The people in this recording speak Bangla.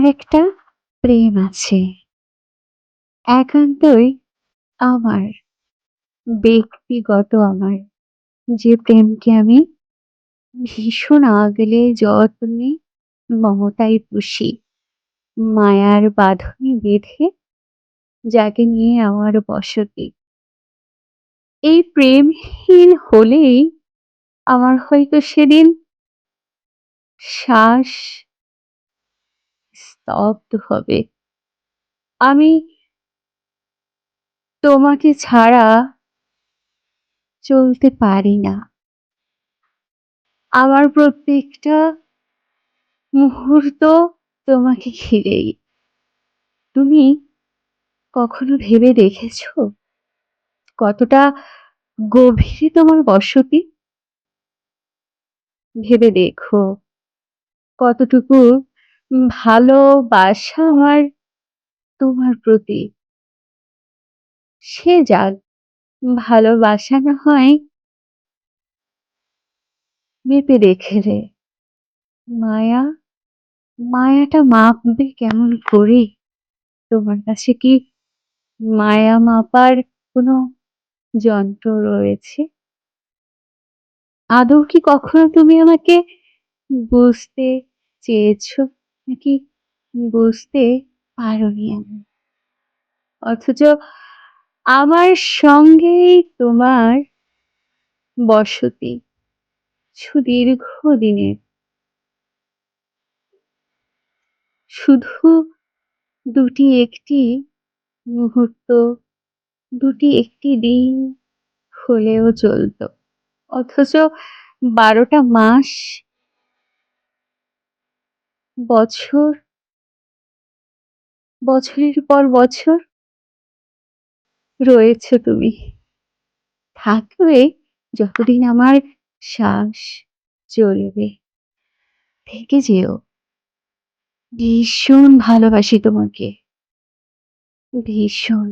একটা প্রেম আছে। একান্তই আমার, ব্যক্তিগত আমার। যে প্রেমকে আমি ভীষণ আগলে যত্নে মমতায় পুষি। মায়ার বাঁধনে বেঁধে যাকে নিয়ে আমার বসতি। এই প্রেমহীন হলেই আমার হয়তো সেদিন শ্বাস স্তব্ধ হবে। আমি তোমাকে ছাড়া চলতে পারি না। আমার প্রত্যেকটা মুহূর্ত তোমাকে ঘিরেই। তুমি কখনো ভেবে দেখেছো কতটা গভীরে তোমার বসতি? ভেবে দেখো কতটুকু ভালোবাসা আমার তোমার প্রতি। সে যাক, ভালোবাসা না হয় মেপে রেখেলে, মায়া, মায়াটা মাপবে কেমন করে? তোমার কাছে কি মায়া মাপার কোনো যন্ত্র রয়েছে? আদৌ কি কখনো তুমি আমাকে বুঝতে চেয়েছো, নাকি বুঝতে পারোনি আমি? অথচ আমার সঙ্গেই তোমার বসতি সুদীর্ঘ দিনের। শুধু দুটি একটি মুহূর্ত, দুটি একটি দিন হলেও চলত। অথচ ১২টা মাস, বছর, বছরের পর বছর রয়েছো তুমি। থাকবে যতদিন আমার শ্বাস চলবে। থেকে যেও। ভীষণ ভালোবাসি তোমাকে। ভীষণ।